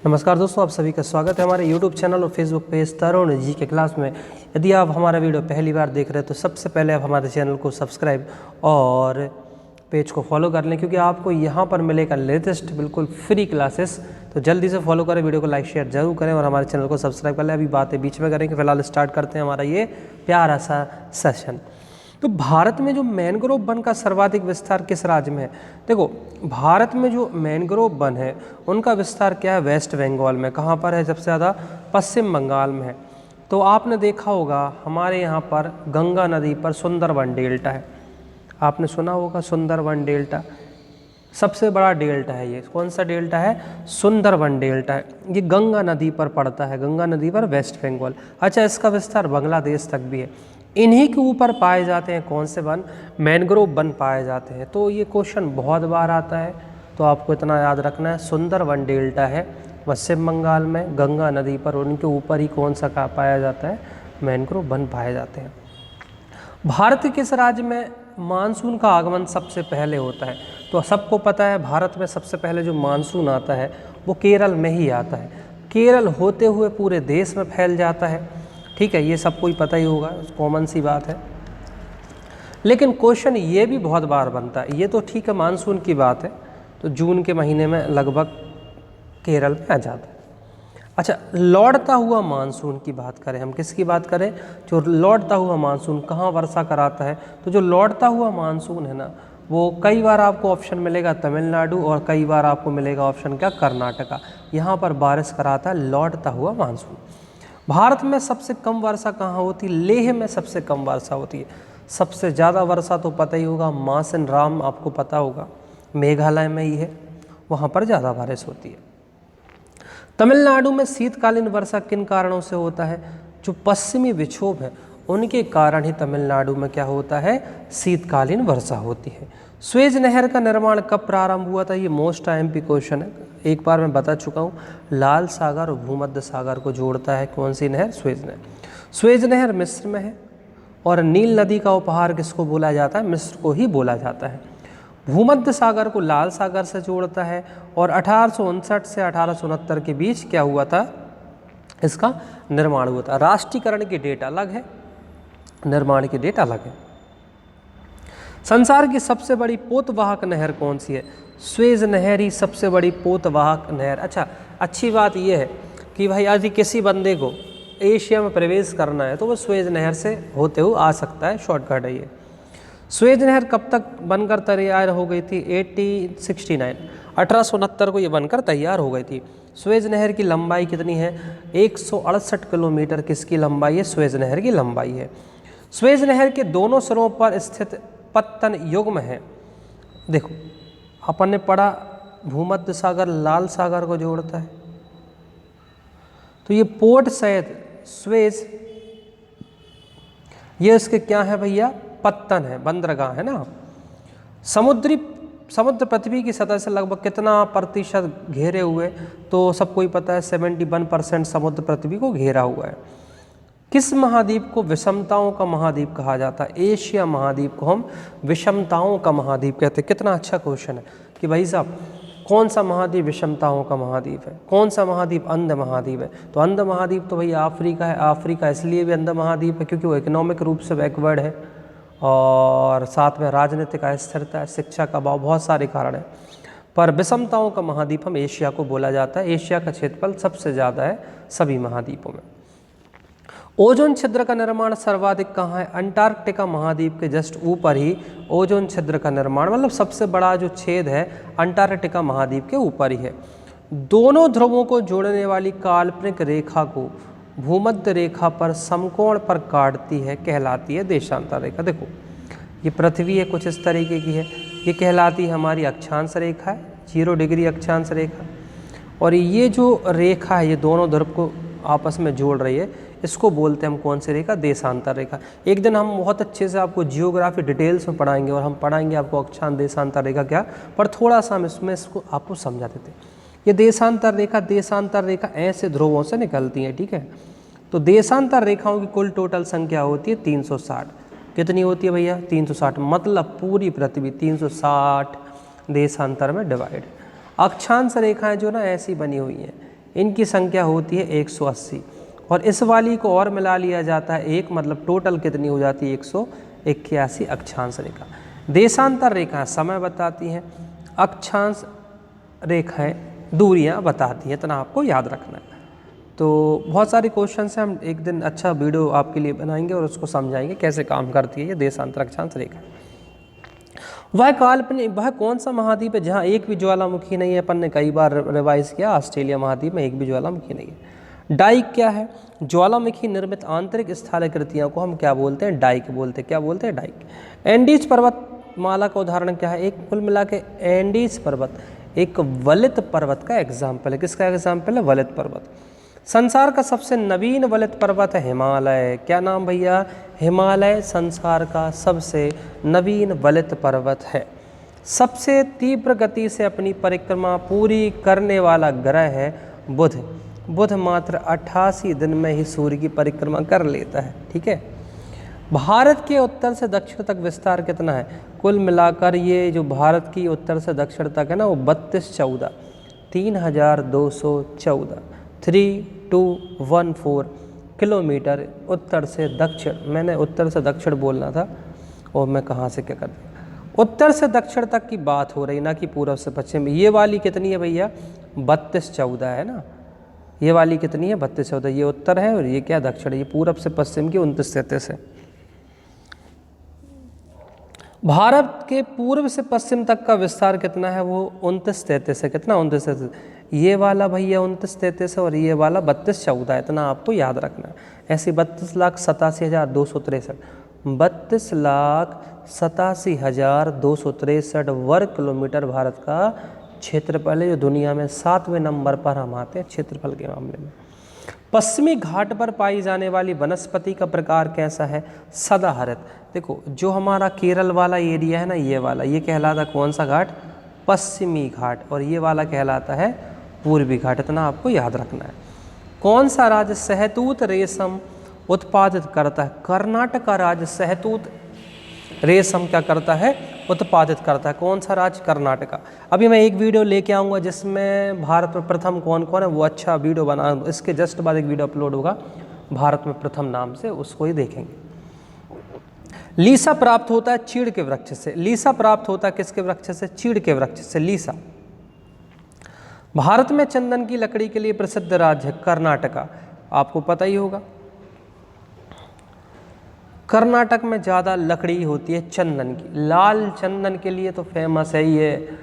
नमस्कार दोस्तों, आप सभी का स्वागत है हमारे YouTube चैनल और Facebook पेज तरुण जी के क्लास में। यदि आप हमारा वीडियो पहली बार देख रहे हैं तो सबसे पहले आप हमारे चैनल को सब्सक्राइब और पेज को फॉलो कर लें, क्योंकि आपको यहाँ पर मिलेगा लेटेस्ट बिल्कुल फ्री क्लासेस। तो जल्दी से फॉलो करें, वीडियो को लाइक शेयर जरूर करें और हमारे चैनल को सब्सक्राइब कर लें। अभी बातें बीच में करेंगे, फिलहाल स्टार्ट करते हैं हमारा ये प्यारा सा सेशन। तो भारत में जो मैनग्रोव वन का सर्वाधिक विस्तार किस राज्य में है? देखो, भारत में जो मैनग्रोव वन है उनका विस्तार क्या है? वेस्ट बंगाल में। कहाँ पर है सबसे ज़्यादा? पश्चिम बंगाल में है। तो आपने देखा होगा हमारे यहाँ पर गंगा नदी पर सुंदरवन डेल्टा है, आपने सुना होगा सुंदरवन डेल्टा, सबसे बड़ा डेल्टा है ये। कौन सा डेल्टा है? सुंदरवन डेल्टा है। ये गंगा नदी पर पड़ता है, गंगा नदी पर, वेस्ट बंगाल। अच्छा, इसका विस्तार बांग्लादेश तक भी है। इन्हीं के ऊपर पाए जाते हैं कौन से वन? मैनग्रोव वन पाए जाते हैं। तो ये क्वेश्चन बहुत बार आता है, तो आपको इतना याद रखना है, सुंदरवन डेल्टा है पश्चिम बंगाल में, गंगा नदी पर, उनके ऊपर ही कौन सा का पाया जाता है? मैनग्रोव वन पाए जाते हैं। भारत के किस राज्य में मानसून का आगमन सबसे पहले होता है? तो सबको पता है भारत में सबसे पहले जो मानसून आता है वो केरल में ही आता है। केरल होते हुए पूरे देश में फैल जाता है, ठीक है, ये सबको ही पता ही होगा, कॉमन सी बात है। लेकिन क्वेश्चन ये भी बहुत बार बनता है, ये तो ठीक है मानसून की बात है, तो जून के महीने में लगभग केरल में आ जाता है। अच्छा, लौटता हुआ मानसून की बात करें, हम किसकी बात करें? जो लौटता हुआ मानसून कहाँ वर्षा कराता है? तो जो लौटता हुआ मानसून है ना, वो कई बार आपको ऑप्शन मिलेगा तमिलनाडु और कई बार आपको मिलेगा ऑप्शन क्या? कर्नाटका। यहाँ पर बारिश कराता है लौटता हुआ मानसून। भारत में सबसे कम वर्षा कहाँ होती है? लेह में सबसे कम वर्षा होती है। सबसे ज़्यादा वर्षा तो पता ही होगा मासिन राम, आपको पता होगा, मेघालय में ही है, वहाँ पर ज़्यादा बारिश होती है। तमिलनाडु में शीतकालीन वर्षा किन कारणों से होता है? जो पश्चिमी विक्षोभ है उनके कारण ही तमिलनाडु में क्या होता है? शीतकालीन वर्षा होती है। स्वेज नहर का निर्माण कब प्रारंभ हुआ था? ये मोस्ट IMP क्वेश्चन है, एक बार मैं बता चुका हूँ। लाल सागर और भूमध्य सागर को जोड़ता है कौन सी नहर? स्वेज नहर। स्वेज नहर मिस्र में है और नील नदी का उपहार किसको बोला जाता है? मिस्र को ही बोला जाता है। भूमध्य सागर को लाल सागर से जोड़ता है और 1859 से 1869 के बीच क्या हुआ था? इसका निर्माण हुआ था। राष्ट्रीयकरण की डेट अलग है, निर्माण की डेट अलग है। संसार की सबसे बड़ी पोतवाहक नहर कौन सी है? स्वेज नहर ही सबसे बड़ी पोतवाहक नहर। अच्छा, अच्छी बात यह है कि भाई यदि किसी बंदे को एशिया में प्रवेश करना है तो वो स्वेज नहर से होते हुए आ सकता है, शॉर्टकट है ये। स्वेज नहर कब तक बनकर तैयार हो गई थी? 1869 को ये बनकर तैयार हो गई थी। स्वेज नहर की लंबाई कितनी है? 168 किलोमीटर किसकी लंबाई है? स्वेज नहर की लंबाई है। स्वेज नहर के दोनों सिरों पर स्थित पत्तन युग्म है। देखो, अपन ने पढ़ा भूमध्य सागर लाल सागर को जोड़ता है, तो ये पोर्ट सैद स्वेज, ये इसके क्या है भैया? पत्तन है, बंदरगाह है ना। समुद्र पृथ्वी की सतह से लगभग कितना प्रतिशत घेरे हुए? तो सबको ही पता है 71% समुद्र पृथ्वी को घेरा हुआ है। किस महाद्वीप को विषमताओं का महाद्वीप कहा जाता है? एशिया महाद्वीप को हम विषमताओं का महाद्वीप कहते हैं। कितना अच्छा क्वेश्चन है कि भाई साहब कौन सा महाद्वीप विषमताओं का महाद्वीप है? कौन सा महाद्वीप अंध महाद्वीप है? तो अंध महाद्वीप तो भैया अफ्रीका है। अफ्रीका इसलिए भी अंध महाद्वीप है क्योंकि वो इकोनॉमिक रूप से बैकवर्ड है और साथ में राजनीतिक अस्थिरता है, शिक्षा का अभाव, बहुत सारे कारण हैं। पर विषमताओं का महाद्वीप हम एशिया को बोला जाता है। एशिया का क्षेत्रफल सबसे ज़्यादा है सभी महाद्वीपों में। ओजोन छिद्र का निर्माण सर्वाधिक कहाँ है? अंटार्कटिका महाद्वीप के जस्ट ऊपर ही ओजोन छिद्र का निर्माण, मतलब सबसे बड़ा जो छेद है अंटार्कटिका महाद्वीप के ऊपर ही है। दोनों ध्रुवों को जोड़ने वाली काल्पनिक रेखा को भूमध्य रेखा पर समकोण पर काटती है, कहलाती है देशांतर रेखा। देखो, ये पृथ्वी है, कुछ इस तरीके की है, ये कहलाती है हमारी अक्षांश रेखा है, 0 डिग्री अक्षांश रेखा। और ये जो रेखा है ये दोनों ध्रुव को आपस में जोड़ रही है, इसको बोलते हैं हम कौन सी रेखा? देशांतर रेखा। एक दिन हम बहुत अच्छे से आपको जियोग्राफी डिटेल्स में पढ़ाएंगे और हम पढ़ाएंगे आपको अक्षांश देशांतर रेखा क्या, पर थोड़ा सा हम इसको आपको समझा देते हैं। ये देशांतर रेखा ऐसे ध्रुवों से निकलती है, ठीक है। तो देशांतर रेखाओं की कुल टोटल संख्या होती है 360। कितनी होती है भैया? 360, मतलब पूरी पृथ्वी 360 देशांतर में डिवाइड। अक्षांश रेखाएं जो ना ऐसी बनी हुई हैं, इनकी संख्या होती है 180 और इस वाली को और मिला लिया जाता है एक, मतलब टोटल कितनी हो जाती है 181 अक्षांश रेखा। देशांतर रेखाएं समय बताती हैं, अक्षांश रेखाएं दूरियां बताती हैं, इतना आपको याद रखना है। तो बहुत सारे क्वेश्चन हैं, हम एक दिन अच्छा वीडियो आपके लिए बनाएंगे और उसको समझाएंगे कैसे काम करती है ये देशांतर अक्षांश रेखा। वह कौन सा महाद्वीप है जहाँ एक भी ज्वालामुखी नहीं है? अपन ने कई बार रिवाइज किया, ऑस्ट्रेलिया महाद्वीप में एक भी ज्वालामुखी नहीं है। डाइक क्या है? ज्वालामुखी निर्मित आंतरिक स्थलाकृतियों को हम क्या बोलते हैं? डाइक बोलते हैं। क्या बोलते हैं? डाइक। एंडीज पर्वतमाला का उदाहरण क्या है? एक कुल मिला के एंडीज पर्वत एक वलित पर्वत का एग्जाम्पल है। किसका एग्जाम्पल है? वलित पर्वत। संसार का सबसे नवीन वलित पर्वत है हिमालय। क्या नाम भैया? हिमालय संसार का सबसे नवीन वलित पर्वत है। सबसे तीव्र गति से अपनी परिक्रमा पूरी करने वाला ग्रह है बुध। बुध मात्र 88 दिन में ही सूर्य की परिक्रमा कर लेता है। ठीक है। भारत के उत्तर से दक्षिण तक विस्तार कितना है? कुल मिलाकर ये जो भारत की उत्तर से दक्षिण तक है ना, वो 3214 3214 किलोमीटर उत्तर से दक्षिण। मैंने उत्तर से दक्षिण बोलना था और मैं कहाँ से क्या कर दिया। उत्तर से दक्षिण तक की बात हो रही, ना कि पूर्व से पश्चिम। ये वाली कितनी है भैया? 3214 है ना। ये वाली कितनी है? 3214। ये उत्तर है और ये क्या? दक्षिण। ये पूर्व से पश्चिम की 29-33 है। भारत के पूर्व से पश्चिम तक का विस्तार कितना है? वो 29-33 है। कितना? 29-33। ये वाला भैया 29-33 है और ये वाला 32-14 है। इतना आपको याद रखना है। ऐसे 32,87,263 32,87,263 वर्ग किलोमीटर भारत का क्षेत्रफल है, जो दुनिया में 7वें नंबर पर हम आते हैं क्षेत्रफल के मामले में। पश्चिमी घाट पर पाई जाने वाली वनस्पति का प्रकार कैसा है? सदाहरित। देखो, जो हमारा केरल वाला एरिया है ना, ये वाला, ये कहलाता कौन सा घाट? पश्चिमी घाट। और ये वाला कहलाता है पूर्वी घाट। इतना आपको याद रखना है। कौन सा राज्य शहतूत रेशम उत्पादित करता है? कर्नाटक का राज्य शहतूत रेशम क्या करता है? उत्पादित करता है। कौन सा राज्य? कर्नाटका। अभी मैं एक वीडियो लेके आऊँगा जिसमें भारत में प्रथम कौन कौन है, वो अच्छा वीडियो बना, इसके जस्ट बाद एक वीडियो अपलोड होगा भारत में प्रथम नाम से, उसको ही देखेंगे। लीसा प्राप्त होता है चीड़ के वृक्ष से। लीसा प्राप्त होता है किसके वृक्ष से? चीड़ के वृक्ष से, लीसा। भारत में चंदन की लकड़ी के लिए प्रसिद्ध राज्य है कर्नाटका। आपको पता ही होगा, कर्नाटक में ज़्यादा लकड़ी होती है चंदन की। लाल चंदन के लिए तो फेमस है ये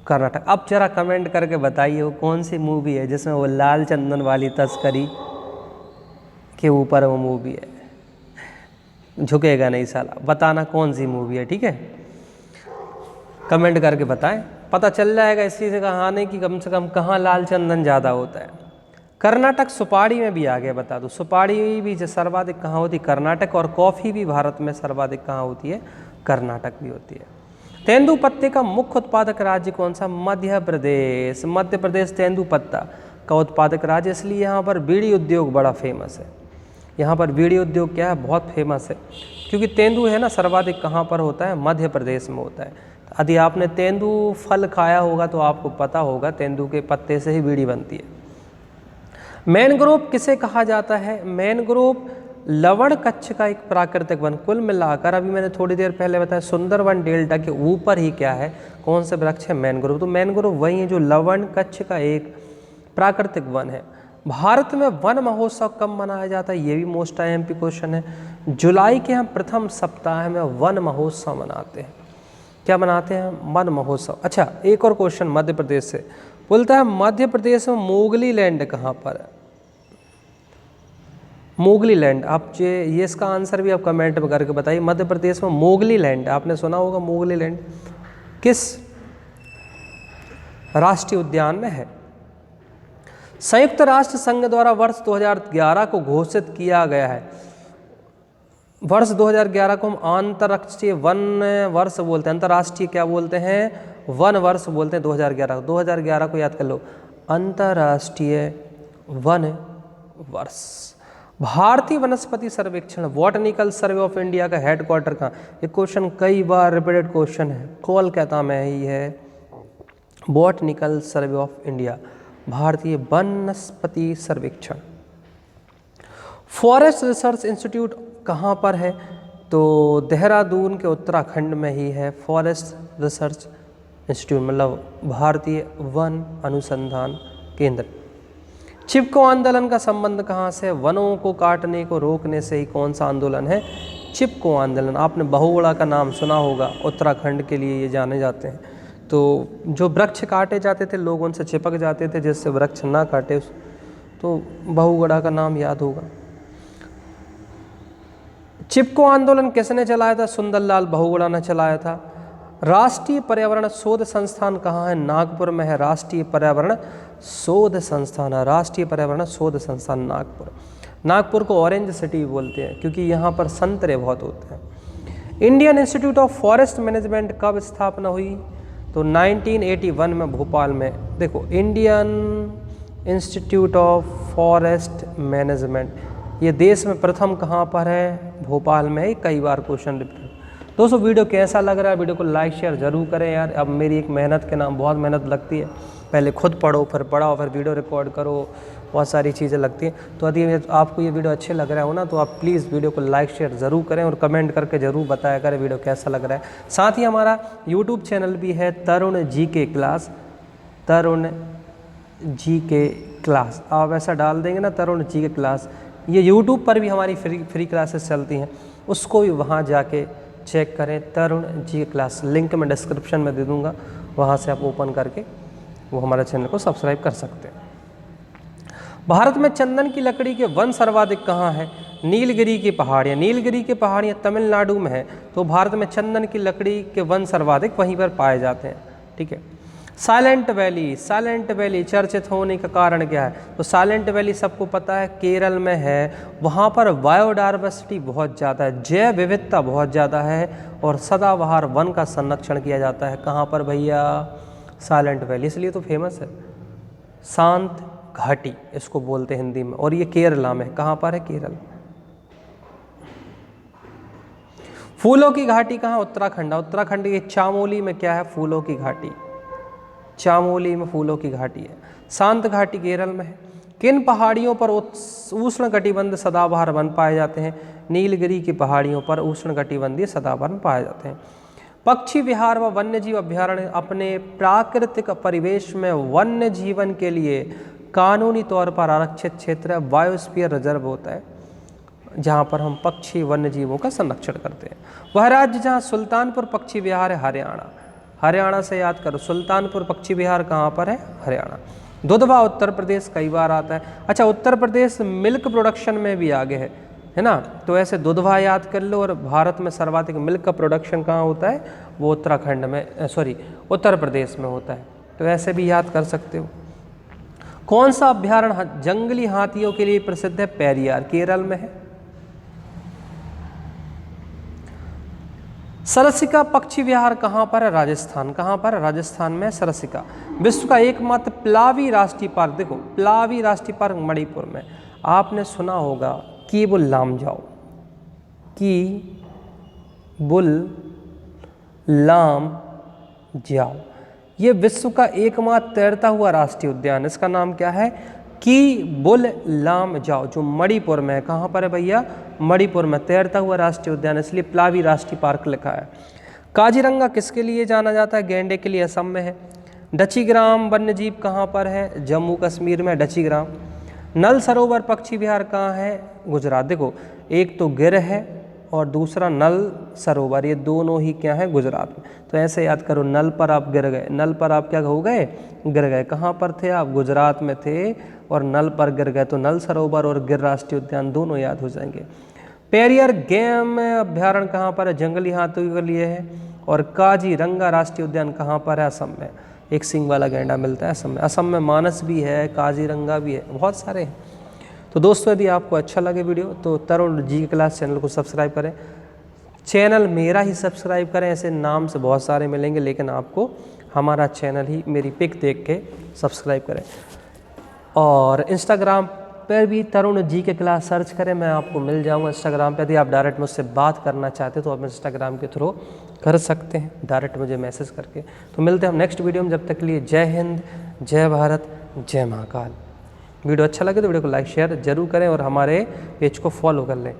कर्नाटक। अब जरा कमेंट करके बताइए वो कौन सी मूवी है जिसमें वो लाल चंदन वाली तस्करी के ऊपर वो मूवी है। झुकेगा नहीं साला, बताना कौन सी मूवी है। ठीक है, कमेंट करके बताएं, पता चल जाएगा इसी से कहानी कि कम से कम कहाँ लाल चंदन ज़्यादा होता है। कर्नाटक सुपारी में भी आगे बता दूँ, सुपारी भी सर्वाधिक कहाँ होती है? कर्नाटक। और कॉफ़ी भी भारत में सर्वाधिक कहाँ होती है? कर्नाटक भी होती है। तेंदू पत्ते का मुख्य उत्पादक राज्य कौन सा? मध्य प्रदेश। मध्य प्रदेश तेंदू पत्ता का उत्पादक राज्य, इसलिए यहाँ पर बीड़ी उद्योग बड़ा फेमस है। यहाँ पर बीड़ी उद्योग क्या है? बहुत फेमस है, क्योंकि तेंदू है ना सर्वाधिक कहाँ पर होता है? मध्य प्रदेश में होता है। यदि आपने तेंदू फल खाया होगा तो आपको पता होगा तेंदू के पत्ते से ही बीड़ी बनती है। मैनग्रोव किसे कहा जाता है? मैनग्रोव लवण कच्छ का एक प्राकृतिक वन। कुल मिलाकर अभी मैंने थोड़ी देर पहले बताया सुंदरवन डेल्टा के ऊपर ही क्या है, कौन से वृक्ष है? मैनग्रोव। तो मैनग्रोव वही है जो लवण कच्छ का एक प्राकृतिक वन है। भारत में वन महोत्सव कब मनाया जाता है? ये भी मोस्ट आईएमपी क्वेश्चन है। जुलाई के हम प्रथम सप्ताह में वन महोत्सव मनाते हैं। क्या मनाते हैं? वन महोत्सव। अच्छा, एक और क्वेश्चन मध्य प्रदेश से बोलता है, मध्य प्रदेश में मोगली लैंड कहाँ पर है? मोगली लैंड, आप ये इसका आंसर भी आप कमेंट में करके बताइए। मध्य प्रदेश में मोगली लैंड, आपने सुना होगा मोगली लैंड, किस राष्ट्रीय उद्यान में है? संयुक्त राष्ट्र संघ द्वारा वर्ष 2011 को घोषित किया गया है। वर्ष 2011 को हम अंतर्राष्ट्रीय वन वर्ष बोलते हैं। अंतर्राष्ट्रीय क्या बोलते हैं? वन वर्ष बोलते हैं 2011। 2011 को याद कर लो, अंतर्राष्ट्रीय वन वर्ष। भारतीय वनस्पति सर्वेक्षण बॉटनिकल सर्वे ऑफ इंडिया का हेडक्वार्टर कहाँ? ये क्वेश्चन कई बार रिपीटेड क्वेश्चन है। कोलकाता में ही है बॉटनिकल सर्वे ऑफ इंडिया। भारतीय वनस्पति सर्वेक्षण। फॉरेस्ट रिसर्च इंस्टीट्यूट कहाँ पर है? तो देहरादून के उत्तराखंड में ही है फॉरेस्ट रिसर्च इंस्टीट्यूट, मतलब भारतीय वन अनुसंधान केंद्र। चिपको आंदोलन का संबंध कहाँ से? वनों को काटने को रोकने से ही कौन सा आंदोलन है? चिपको आंदोलन। आपने बहुगुणा का नाम सुना होगा, उत्तराखंड के लिए ये जाने जाते हैं। तो जो वृक्ष काटे जाते थे लोग उनसे चिपक जाते थे, जिससे वृक्ष ना काटे, तो बहुगुणा का नाम याद होगा। चिपको आंदोलन किसने चलाया था? सुंदरलाल बहुगुणा ने चलाया था। राष्ट्रीय पर्यावरण शोध संस्थान कहाँ है? नागपुर में है राष्ट्रीय पर्यावरण शोध संस्थान। राष्ट्रीय पर्यावरण शोध संस्थान नागपुर। नागपुर को ऑरेंज सिटी बोलते हैं क्योंकि यहाँ पर संतरे बहुत होते हैं। Indian institute of forest management कब स्थापना हुई? तो 1981 में भोपाल में। देखो, Indian institute of forest management ये देश में प्रथम कहाँ पर है? भोपाल में ही। कई बार क्वेश्चन रिपीट। दोस्तों वीडियो कैसा लग रहा है? वीडियो को लाइक शेयर जरूर करें यार। अब मेरी एक मेहनत के नाम बहुत मेहनत लगती है, पहले खुद पढ़ो, फिर पढ़ाओ, फिर वीडियो रिकॉर्ड करो, बहुत सारी चीज़ें लगती हैं। तो यदि आपको ये वीडियो अच्छे लग रहा हो ना, तो आप प्लीज़ वीडियो को लाइक शेयर ज़रूर करें और कमेंट करके ज़रूर बताया करें वीडियो कैसा लग रहा है। साथ ही हमारा यूट्यूब चैनल भी है तरुण जी के क्लास, तरुण जी के क्लास। आप ऐसा डाल देंगे ना तरुण जी के क्लास, ये यूट्यूब पर भी हमारी फ्री क्लासेस चलती हैं, उसको भी वहाँ जाके चेक करें। तरुण जी क्लास लिंक मैं डिस्क्रिप्शन में दे दूँगा, वहाँ से आप ओपन करके वो हमारे चैनल को सब्सक्राइब कर सकते हैं। भारत में चंदन की लकड़ी के वन सर्वाधिक कहाँ है? नीलगिरी की पहाड़ियाँ। नीलगिरी की पहाड़ियाँ तमिलनाडु में है, तो भारत में चंदन की लकड़ी के वन सर्वाधिक वहीं पर पाए जाते हैं। ठीक है। साइलेंट वैली, साइलेंट वैली चर्चित होने का कारण क्या है? तो साइलेंट वैली सबको पता है केरल में है, वहाँ पर बायोडाइवर्सिटी बहुत ज़्यादा है, जैव विविधता बहुत ज़्यादा है और सदाबहार वन का संरक्षण किया जाता है। कहाँ पर भैया? साइलेंट वैली, इसलिए तो फेमस है। शांत घाटी इसको बोलते हैं हिंदी में, और ये केरला में। कहाँ पर है? केरल। फूलों की घाटी कहाँ? उत्तराखंड। उत्तराखंड के चामोली में क्या है? फूलों की घाटी। चामोली में फूलों की घाटी है। शांत घाटी केरल में है। किन पहाड़ियों पर उष्ण कटिबंध सदाबहार वन पाए जाते हैं? नीलगिरी की पहाड़ियों पर उष्ण कटिबंधीय सदाबहार पाए जाते हैं। पक्षी विहार व वन्य जीव अभ्यारण्य अपने प्राकृतिक परिवेश में वन्य जीवन के लिए कानूनी तौर पर आरक्षित क्षेत्र है। बायोस्फीयर रिजर्व होता है जहाँ पर हम पक्षी वन्य जीवों का संरक्षण करते हैं। वह राज्य जहाँ सुल्तानपुर पक्षी विहार है हरियाणा। हरियाणा से याद करो, सुल्तानपुर पक्षी विहार कहाँ पर है? हरियाणा। दुधवा उत्तर प्रदेश कई बार आता है। अच्छा, उत्तर प्रदेश मिल्क प्रोडक्शन में भी आगे है ना, तो ऐसे दुधवा याद कर लो। और भारत में सर्वाधिक मिल्क का प्रोडक्शन कहाँ होता है? वो उत्तराखंड में, उत्तर प्रदेश में होता है, तो ऐसे भी याद कर सकते हो। कौन सा अभ्यारण्य जंगली हाथियों के लिए प्रसिद्ध है? पेरियार, केरल में है। सरसिका पक्षी विहार कहाँ पर है? राजस्थान। कहाँ पर? राजस्थान में सरसिका। विश्व का एकमात्र प्लावी राष्ट्रीय पार्क, देखो प्लावी राष्ट्रीय पार्क मणिपुर में। आपने सुना होगा केबुल लामजाओ, केबुल लामजाओ, ये विश्व का एकमात्र तैरता हुआ राष्ट्रीय उद्यान। इसका नाम क्या है? केबुल लामजाओ, जो मणिपुर में है। कहाँ पर है भैया? मणिपुर में। तैरता हुआ राष्ट्रीय उद्यान, इसलिए प्लावी राष्ट्रीय पार्क लिखा है। काजीरंगा किसके लिए जाना जाता है? गैंडे के लिए, असम में है। डचीग्राम वन्यजीव कहाँ पर है? जम्मू कश्मीर में डचीग्राम। नल सरोवर पक्षी विहार कहाँ है? गुजरात। देखो, एक तो गिर है और दूसरा नल सरोवर, ये दोनों ही क्या है? गुजरात में। तो ऐसे याद करो, नल पर आप गिर गए, नल पर आप क्या हो गए? गिर गए। कहाँ पर थे आप? गुजरात में थे, और नल पर गिर गए, तो नल सरोवर और गिर राष्ट्रीय उद्यान दोनों याद हो जाएंगे। पेरियार गेम अभ्यारण्य कहाँ पर है? जंगली हाथियों के लिए है। और काजीरंगा राष्ट्रीय उद्यान कहाँ पर है? असम में। एक सींग वाला गैंडा मिलता है असम में। असम में मानस भी है, काजीरंगा भी है, बहुत सारे हैं। तो दोस्तों, यदि आपको अच्छा लगे वीडियो तो तरुण जी क्लास चैनल को सब्सक्राइब करें। चैनल मेरा ही सब्सक्राइब करें, ऐसे नाम से बहुत सारे मिलेंगे, लेकिन आपको हमारा चैनल ही मेरी पिक देख के सब्सक्राइब करें। और इंस्टाग्राम पर भी तरुण जी के क्लास सर्च करें, मैं आपको मिल जाऊंगा इंस्टाग्राम पे। यदि आप डायरेक्ट मुझसे बात करना चाहते तो आप इंस्टाग्राम के थ्रू कर सकते हैं, डायरेक्ट मुझे मैसेज करके। तो मिलते हैं हम नेक्स्ट वीडियो में, जब तक के लिए जय हिंद, जय भारत, जय महाकाल। वीडियो अच्छा लगे तो वीडियो को लाइक शेयर जरूर करें और हमारे पेज को फॉलो कर लें।